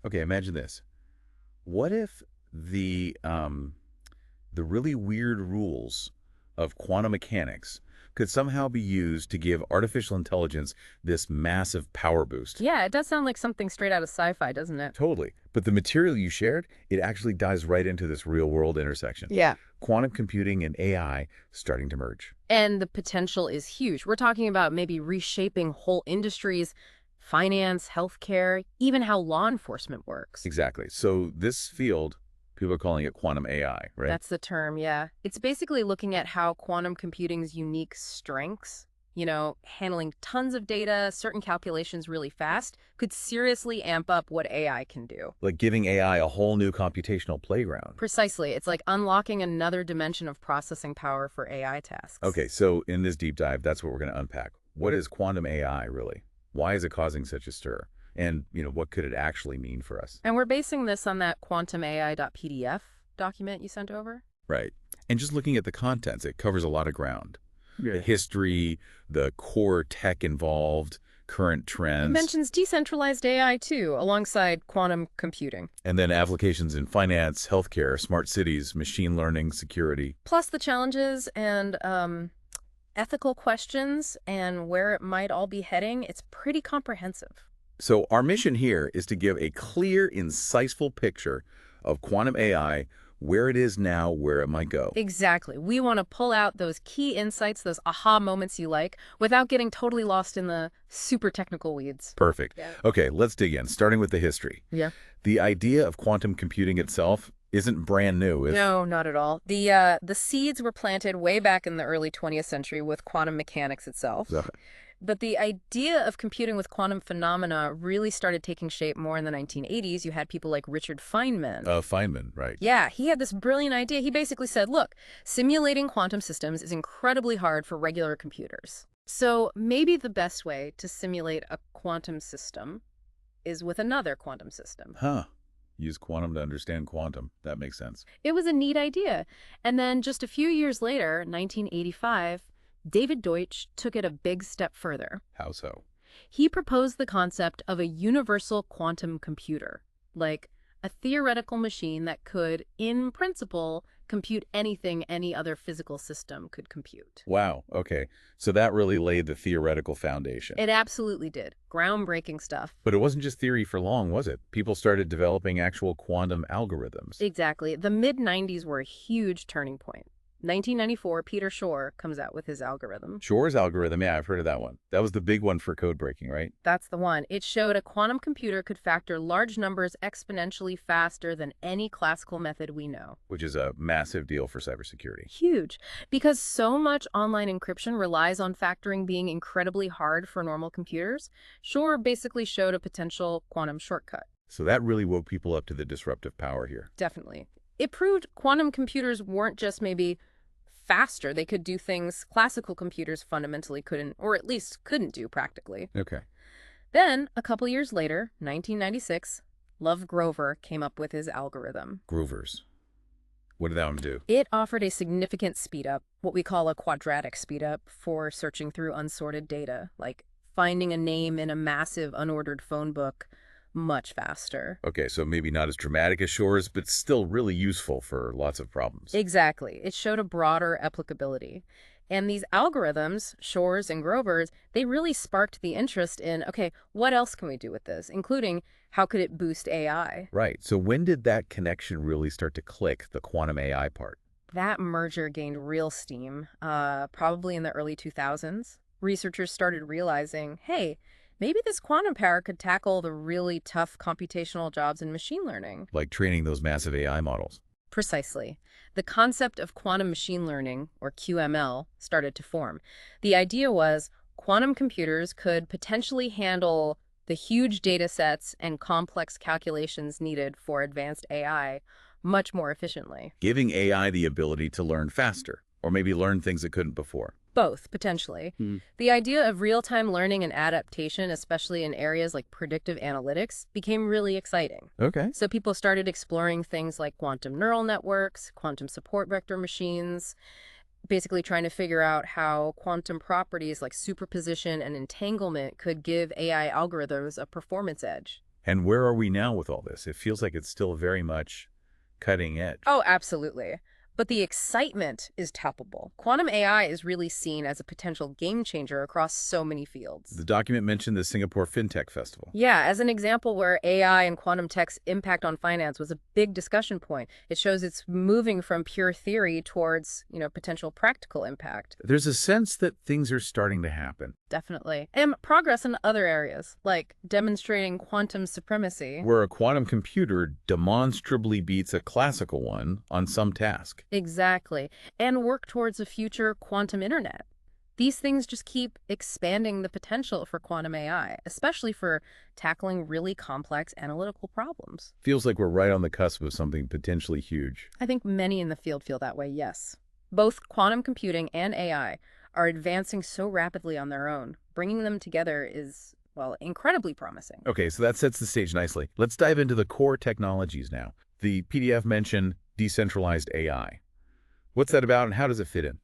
Okay, imagine this. What if the really weird rules of quantum mechanics could somehow be used to give artificial intelligence this massive power boost? Yeah, it does sound like something straight out of sci-fi, doesn't it? Totally. But the material you shared, it actually dives right into this real-world intersection. Yeah. Quantum computing and AI starting to merge. And the potential is huge. We're talking about maybe reshaping whole industries, finance, healthcare, even how law enforcement works. Exactly. So this field, people are calling it quantum AI, right? That's the term, yeah. It's basically looking at how quantum computing's unique strengths, handling tons of data, certain calculations really fast, could seriously amp up what AI can do. Like giving AI a whole new computational playground. Precisely. It's like unlocking another dimension of processing power for AI tasks. Okay, so in this deep dive, that's what we're going to unpack. What is quantum AI really? Why is it causing such a stir? And, what could it actually mean for us? And we're basing this on that quantumai.pdf document you sent over. Right. And just looking at the contents, it covers a lot of ground. Yeah. The history, the core tech involved, current It trends, mentions decentralized AI too, alongside quantum computing. and then applications in finance, healthcare, smart cities, machine learning, security. Plus the challenges and ethical questions and where it might all be heading. It's pretty comprehensive. So our mission here is to give a clear, insightful picture of quantum AI, where it is now, where it might go. Exactly. We want to pull out those key insights, those aha moments you like, without getting totally lost in the super technical weeds. Perfect. Yeah. Okay, let's dig in, starting with the history. Yeah. The idea of quantum computing itself isn't brand new. No, not at all. The seeds were planted way back in the early 20th century with quantum mechanics itself. So, But the idea of computing with quantum phenomena really started taking shape more in the 1980s. You had people like Richard Feynman. Feynman, right. Yeah, he had this brilliant idea. He basically said, look, simulating quantum systems is incredibly hard for regular computers. So maybe the best way to simulate a quantum system is with another quantum system. Huh. Use quantum to understand quantum. That makes sense. It was a neat idea. And then just a few years later, 1985, David Deutsch took it a big step further. How so? He proposed the concept of a universal quantum computer, like a theoretical machine that could, in principle, compute anything any other physical system could compute. Wow, okay. So that really laid the theoretical foundation. It absolutely did. Groundbreaking stuff. But it wasn't just theory for long, was it? People started developing actual quantum algorithms. Exactly. The mid-90s were a huge turning point. 1994, Peter Shor comes out with his algorithm. Shor's algorithm, yeah, I've heard of that one. That was the big one for code breaking, right? That's the one. It showed a quantum computer could factor large numbers exponentially faster than any classical method we know. Which is a massive deal for cybersecurity. Huge. Because so much online encryption relies on factoring being incredibly hard for normal computers, Shor basically showed a potential quantum shortcut. So that really woke people up to the disruptive power here. Definitely. It proved quantum computers weren't just maybe faster. They could do things classical computers fundamentally couldn't, or at least couldn't do practically. Okay. Then, a couple years later, 1996, Love Grover came up with his algorithm. Groovers. What did that one do? It offered a significant speedup, what we call a quadratic speedup, for searching through unsorted data, like finding a name in a massive unordered phone book much faster. Okay, so maybe not as dramatic as Shor's, but still really useful for lots of problems. Exactly. It showed a broader applicability. And these algorithms, Shor's and Grover's, they really sparked the interest in, okay, what else can we do with this, including how could it boost AI? Right. So when did that connection really start to click, the quantum AI part? That merger gained real steam, probably in the early 2000s. Researchers started realizing, hey, maybe this quantum power could tackle the really tough computational jobs in machine learning. Like training those massive AI models. Precisely. The concept of quantum machine learning, or QML, started to form. The idea was quantum computers could potentially handle the huge data sets and complex calculations needed for advanced AI much more efficiently. Giving AI the ability to learn faster, or maybe learn things it couldn't before. Both, potentially. The idea of real-time learning and adaptation, especially in areas like predictive analytics, became really exciting. Okay. So people started exploring things like quantum neural networks, quantum support vector machines, basically trying to figure out how quantum properties like superposition and entanglement could give AI algorithms a performance edge. And where are we now with all this? It feels like it's still very much cutting edge. Oh, absolutely. But the excitement is palpable. Quantum AI is really seen as a potential game changer across so many fields. The document mentioned the Singapore Fintech Festival. Yeah, as an example where AI and quantum tech's impact on finance was a big discussion point. It shows it's moving from pure theory towards, potential practical impact. There's a sense that things are starting to happen. Definitely. And progress in other areas, like demonstrating quantum supremacy. Where a quantum computer demonstrably beats a classical one on some task. Exactly. And work towards a future quantum internet. These things just keep expanding the potential for quantum AI, especially for tackling really complex analytical problems. Feels like we're right on the cusp of something potentially huge. I think many in the field feel that way, yes. Both quantum computing and AI are advancing so rapidly on their own. Bringing them together is, well, incredibly promising. Okay, so that sets the stage nicely. Let's dive into the core technologies now. The PDF mentioned decentralized AI. What's that about and how does it fit in?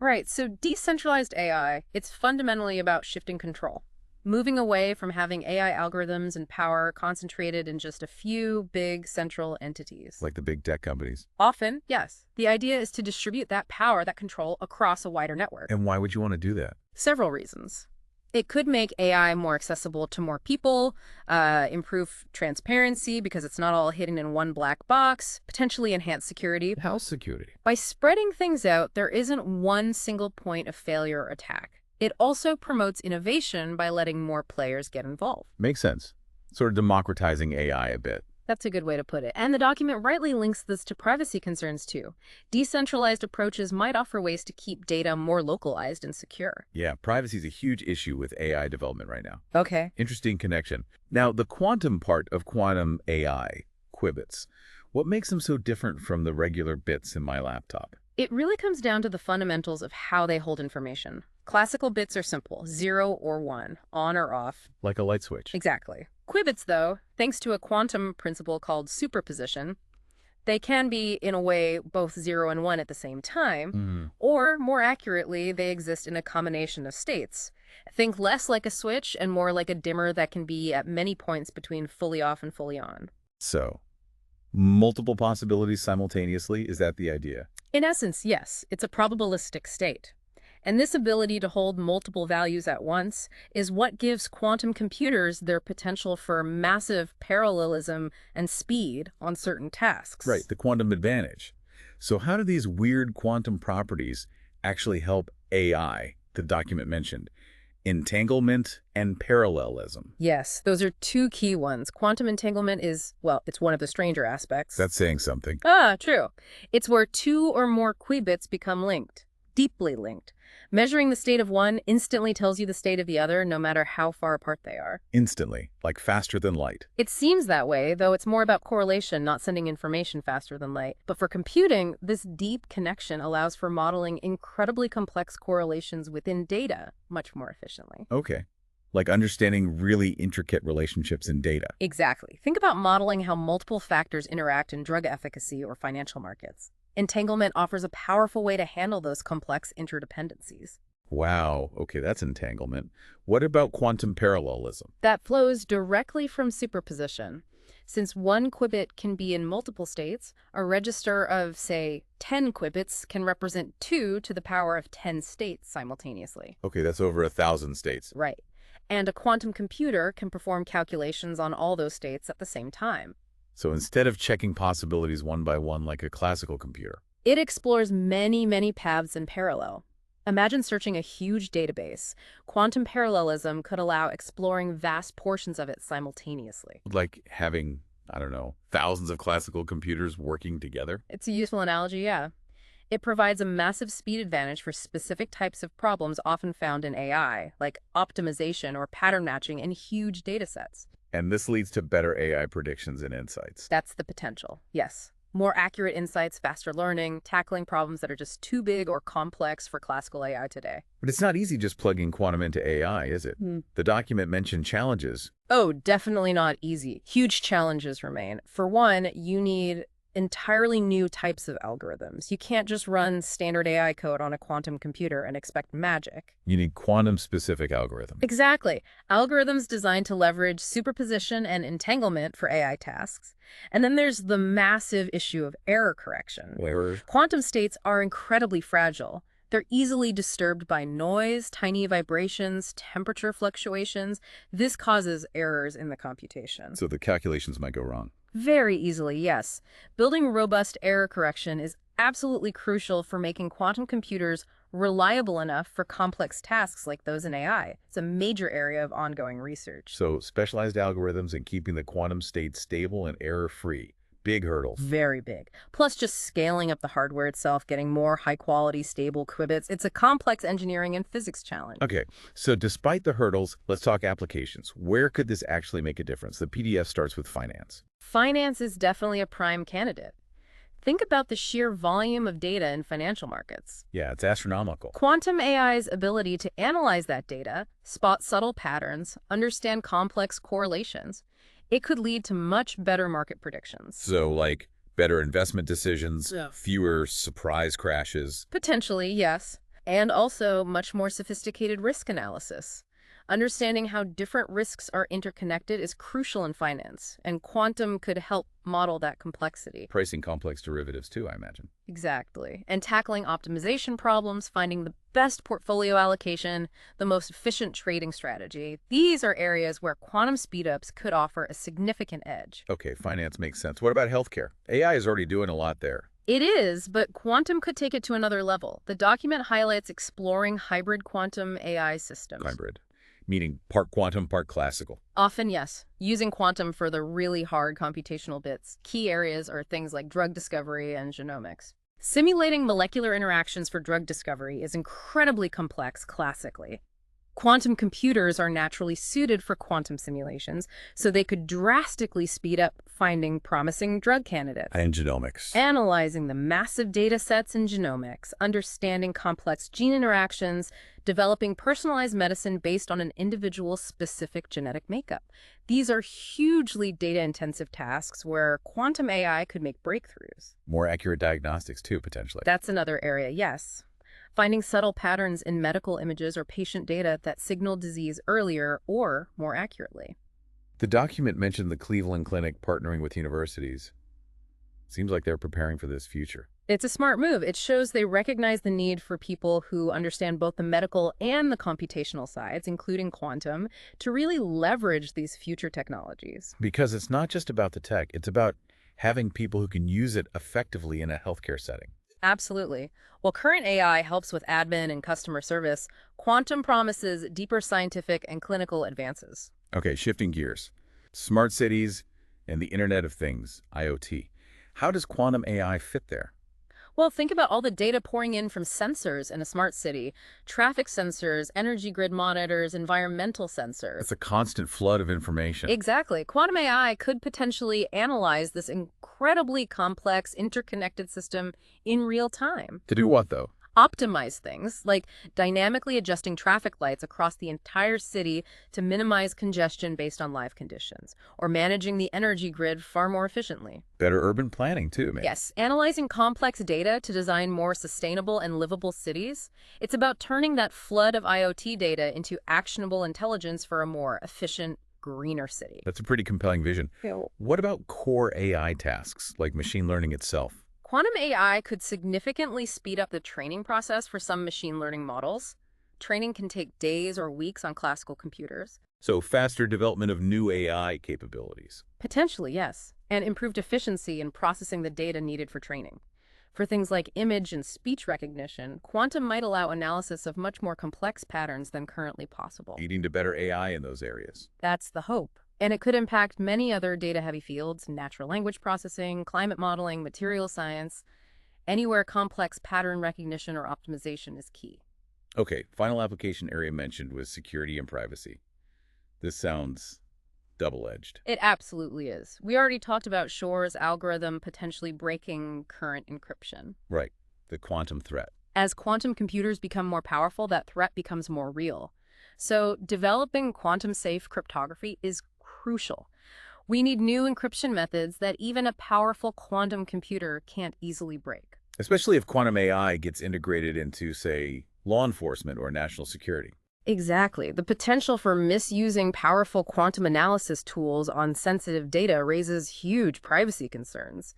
Right, so decentralized AI, it's fundamentally about shifting control, moving away from having AI algorithms and power concentrated in just a few big central entities. Like the big tech companies. Often, yes. The idea is to distribute that power, that control, across a wider network. And why would you want to do that? Several reasons. It could make AI more accessible to more people, improve transparency because it's not all hidden in one black box, potentially enhance security. How security? By spreading things out, there isn't one single point of failure or attack. It also promotes innovation by letting more players get involved. Makes sense. Sort of democratizing AI a bit. That's a good way to put it. And the document rightly links this to privacy concerns, too. Decentralized approaches might offer ways to keep data more localized and secure. Yeah, privacy is a huge issue with AI development right now. Okay. Interesting connection. Now, the quantum part of quantum AI, qubits, what makes them so different from the regular bits in my laptop? It really comes down to the fundamentals of how they hold information. Classical bits are simple, 0 or 1, on or off. Like a light switch. Exactly. Qubits, though, thanks to a quantum principle called superposition, they can be, in a way, both 0 and 1 at the same time, or, more accurately, they exist in a combination of states. Think less like a switch and more like a dimmer that can be at many points between fully off and fully on. So, multiple possibilities simultaneously, is that the idea? In essence, yes, it's a probabilistic state. And this ability to hold multiple values at once is what gives quantum computers their potential for massive parallelism and speed on certain tasks. Right, the quantum advantage. So how do these weird quantum properties actually help AI, the document mentioned? Entanglement and parallelism. Yes, those are two key ones. Quantum entanglement is, well, it's one of the stranger aspects. That's saying something. True. It's where two or more qubits become linked, deeply linked. Measuring the state of one instantly tells you the state of the other, no matter how far apart they are. Instantly, like faster than light. It seems that way, though it's more about correlation, not sending information faster than light. But for computing, this deep connection allows for modeling incredibly complex correlations within data much more efficiently. Okay. Like understanding really intricate relationships in data. Exactly. Think about modeling how multiple factors interact in drug efficacy or financial markets. Entanglement offers a powerful way to handle those complex interdependencies. Wow, okay, that's entanglement. What about quantum parallelism? That flows directly from superposition. Since one qubit can be in multiple states, a register of, say, 10 qubits can represent 2 to the power of 10 states simultaneously. Okay, that's over 1,000 states. Right. And a quantum computer can perform calculations on all those states at the same time. So instead of checking possibilities one by one like a classical computer, it explores many, many paths in parallel. Imagine searching a huge database. Quantum parallelism could allow exploring vast portions of it simultaneously. like having, I don't know, thousands of classical computers working together? It's a useful analogy, yeah. It provides a massive speed advantage for specific types of problems often found in AI, like optimization or pattern matching in huge data sets. And this leads to better AI predictions and insights. That's the potential, yes. More accurate insights, faster learning, tackling problems that are just too big or complex for classical AI today. But it's not easy just plugging quantum into AI, is it? The document mentioned challenges. Oh, definitely not easy. Huge challenges remain. For one, you need entirely new types of algorithms. You can't just run standard AI code on a quantum computer and expect magic. You need quantum-specific algorithms. Exactly. Algorithms designed to leverage superposition and entanglement for AI tasks. And then there's the massive issue of error correction. Errors. Quantum states are incredibly fragile. They're easily disturbed by noise, tiny vibrations, temperature fluctuations. This causes errors in the computation. So the calculations might go wrong. Very easily, yes. Building robust error correction is absolutely crucial for making quantum computers reliable enough for complex tasks like those in AI. It's a major area of ongoing research. So specialized algorithms and keeping the quantum state stable and error-free. Big hurdles. Very big. Plus just scaling up the hardware itself, getting more high-quality, stable qubits. It's a complex engineering and physics challenge. Okay, so despite the hurdles, let's talk applications. Where could this actually make a difference? The PDF starts with finance. Finance is definitely a prime candidate. Think about the sheer volume of data in financial markets. Yeah, it's astronomical. Quantum AI's ability to analyze that data, spot subtle patterns, understand complex correlations, it could lead to much better market predictions. So, like, better investment decisions, Yeah. fewer surprise crashes. Potentially, yes. And also much more sophisticated risk analysis. Understanding how different risks are interconnected is crucial in finance, and quantum could help model that complexity. Pricing complex derivatives, too, I imagine. Exactly. And tackling optimization problems, finding the best portfolio allocation, the most efficient trading strategy. These are areas where quantum speedups could offer a significant edge. Okay, finance makes sense. What about healthcare? AI is already doing a lot there. It is, but quantum could take it to another level. The document highlights exploring hybrid quantum AI systems. Hybrid. Meaning part quantum, part classical. Often, yes. Using quantum for the really hard computational bits. Key areas are things like drug discovery and genomics. Simulating molecular interactions for drug discovery is incredibly complex classically. Quantum computers are naturally suited for quantum simulations, so they could drastically speed up finding promising drug candidates. And genomics. Analyzing the massive data sets in genomics, understanding complex gene interactions, developing personalized medicine based on an individual's specific genetic makeup. These are hugely data-intensive tasks where quantum AI could make breakthroughs. More accurate diagnostics, too, potentially. That's another area, yes. Finding subtle patterns in medical images or patient data that signal disease earlier or more accurately. The document mentioned the Cleveland Clinic partnering with universities. Seems like they're preparing for this future. It's a smart move. It shows they recognize the need for people who understand both the medical and the computational sides, including quantum, to really leverage these future technologies. Because it's not just about the tech, it's about having people who can use it effectively in a healthcare setting. Absolutely. While current AI helps with admin and customer service, quantum promises deeper scientific and clinical advances. Okay, shifting gears. Smart cities and the Internet of Things, IoT. How does quantum AI fit there? Well, think about all the data pouring in from sensors in a smart city. Traffic sensors, energy grid monitors, environmental sensors. It's a constant flood of information. Exactly. Quantum AI could potentially analyze this incredibly complex, interconnected system in real time. To do what, though? Optimize things, like dynamically adjusting traffic lights across the entire city to minimize congestion based on live conditions, or managing the energy grid far more efficiently. Better urban planning, too, maybe. Yes, analyzing complex data to design more sustainable and livable cities. It's about turning that flood of IoT data into actionable intelligence for a more efficient, greener city. That's a pretty compelling vision. What about core AI tasks, like machine learning itself? Quantum AI could significantly speed up the training process for some machine learning models. Training can take days or weeks on classical computers. So faster development of new AI capabilities. Potentially, yes, and improved efficiency in processing the data needed for training. For things like image and speech recognition, quantum might allow analysis of much more complex patterns than currently possible. Leading to better AI in those areas. That's the hope. And it could impact many other data-heavy fields, natural language processing, climate modeling, material science, anywhere complex pattern recognition or optimization is key. Okay, final application area mentioned was security and privacy. This sounds double-edged. It absolutely is. We already talked about Shor's algorithm potentially breaking current encryption. Right, the quantum threat. As quantum computers become more powerful, that threat becomes more real. So developing quantum-safe cryptography is crucial. We need new encryption methods that even a powerful quantum computer can't easily break. Especially if quantum AI gets integrated into, say, law enforcement or national security. Exactly. The potential for misusing powerful quantum analysis tools on sensitive data raises huge privacy concerns.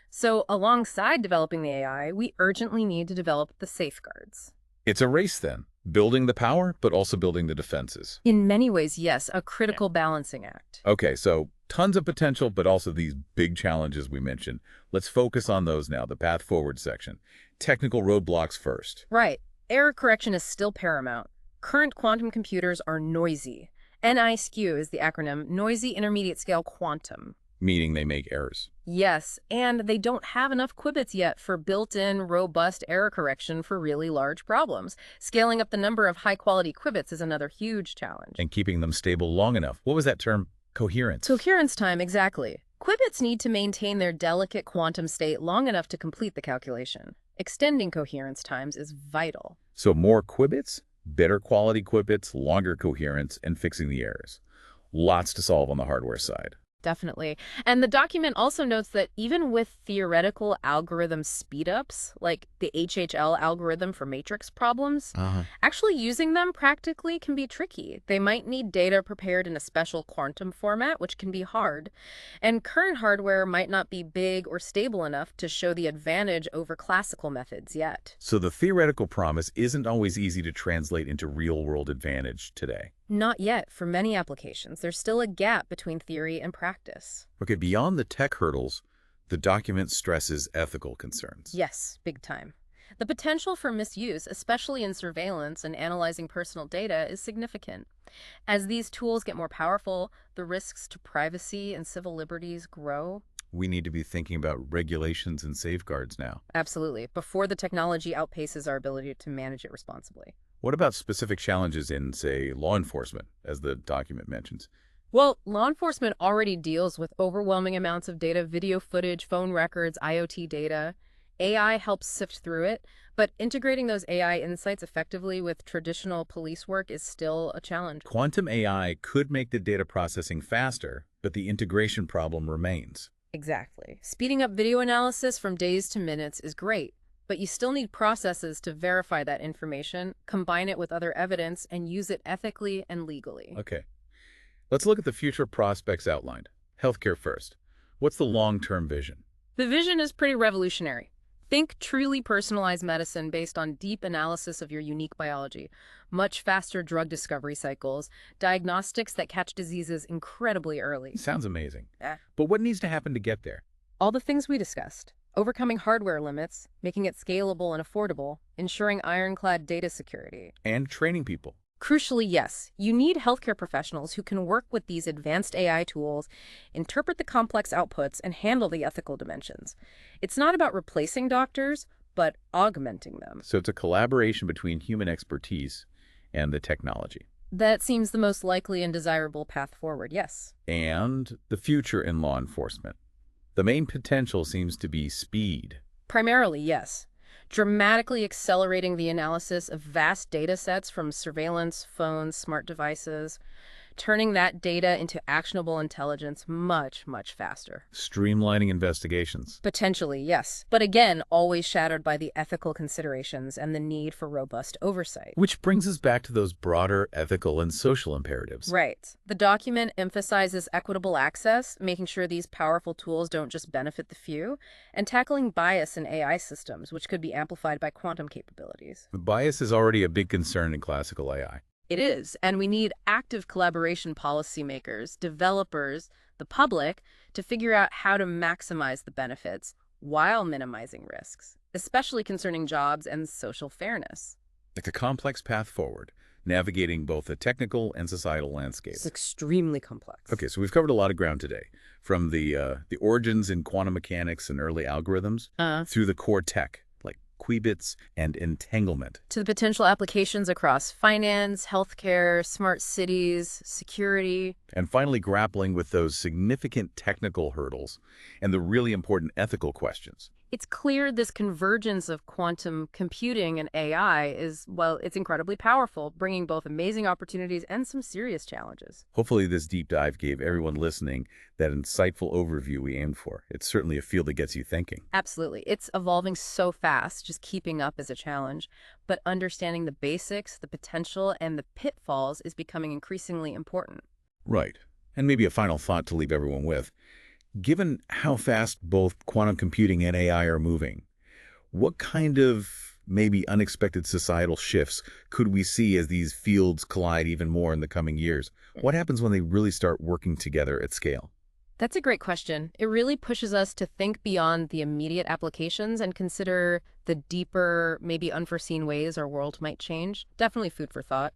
So, alongside developing the AI, we urgently need to develop the safeguards. It's a race then, building the power, but also building the defenses. In many ways, yes, a critical balancing act. Okay, so tons of potential, but also these big challenges we mentioned. Let's focus on those now, the path forward section. Technical roadblocks first. Right. Error correction is still paramount. Current quantum computers are noisy. NISQ is the acronym, Noisy Intermediate Scale Quantum. Meaning they make errors. Yes, and they don't have enough qubits yet for built-in, robust error correction for really large problems. Scaling up the number of high-quality qubits is another huge challenge. And keeping them stable long enough. What was that term? Coherence. Coherence time, exactly. Qubits need to maintain their delicate quantum state long enough to complete the calculation. Extending coherence times is vital. So more qubits, better quality qubits, longer coherence, and fixing the errors. Lots to solve on the hardware side. Definitely. And the document also notes that even with theoretical algorithm speedups, like the HHL algorithm for matrix problems, actually using them practically can be tricky. They might need data prepared in a special quantum format, which can be hard. And current hardware might not be big or stable enough to show the advantage over classical methods yet. So the theoretical promise isn't always easy to translate into real-world advantage today. Not yet. For many applications, there's still a gap between theory and practice. Okay, beyond the tech hurdles, the document stresses ethical concerns. Yes, big time. The potential for misuse, especially in surveillance and analyzing personal data, is significant. As these tools get more powerful, the risks to privacy and civil liberties grow. We need to be thinking about regulations and safeguards now. Absolutely, before the technology outpaces our ability to manage it responsibly. What about specific challenges in, say, law enforcement, as the document mentions? Well, law enforcement already deals with overwhelming amounts of data, video footage, phone records, IoT data. AI helps sift through it, but integrating those AI insights effectively with traditional police work is still a challenge. Quantum AI could make the data processing faster, but the integration problem remains. Exactly. Speeding up video analysis from days to minutes is great, but you still need processes to verify that information, combine it with other evidence, and use it ethically and legally. Okay. Let's look at the future prospects outlined. Healthcare first. What's the long-term vision? The vision is pretty revolutionary. Think truly personalized medicine based on deep analysis of your unique biology, much faster drug discovery cycles, diagnostics that catch diseases incredibly early. Sounds amazing. But what needs to happen to get there? All the things we discussed. Overcoming hardware limits, making it scalable and affordable, ensuring ironclad data security. And training people. Crucially, yes, you need healthcare professionals who can work with these advanced AI tools, interpret the complex outputs, and handle the ethical dimensions. It's not about replacing doctors, but augmenting them. So it's a collaboration between human expertise and the technology. That seems the most likely and desirable path forward, yes. And the future in law enforcement. The main potential seems to be speed. Primarily, yes. Dramatically accelerating the analysis of vast data sets from surveillance, phones, smart devices, turning that data into actionable intelligence much, much faster. Streamlining investigations. Potentially, yes. But again, always shadowed by the ethical considerations and the need for robust oversight. Which brings us back to those broader ethical and social imperatives. Right. The document emphasizes equitable access, making sure these powerful tools don't just benefit the few, and tackling bias in AI systems, which could be amplified by quantum capabilities. Bias is already a big concern in classical AI. It is, and we need active collaboration policymakers, developers, the public, to figure out how to maximize the benefits while minimizing risks, especially concerning jobs and social fairness. Like a complex path forward, navigating both a technical and societal landscape. It's extremely complex. Okay, so we've covered a lot of ground today, from the origins in quantum mechanics and early algorithms through the core tech, like qubits and entanglement, to the potential applications across finance, healthcare, smart cities, security. And finally grappling with those significant technical hurdles and the really important ethical questions. It's clear this convergence of quantum computing and AI is, well, it's incredibly powerful, bringing both amazing opportunities and some serious challenges. Hopefully this deep dive gave everyone listening that insightful overview we aimed for. It's certainly a field that gets you thinking. Absolutely. It's evolving so fast, just keeping up is a challenge. But understanding the basics, the potential, and the pitfalls is becoming increasingly important. Right. And maybe a final thought to leave everyone with. Given how fast both quantum computing and AI are moving, what kind of maybe unexpected societal shifts could we see as these fields collide even more in the coming years? What happens when they really start working together at scale? That's a great question. It really pushes us to think beyond the immediate applications and consider the deeper, maybe unforeseen ways our world might change. Definitely food for thought.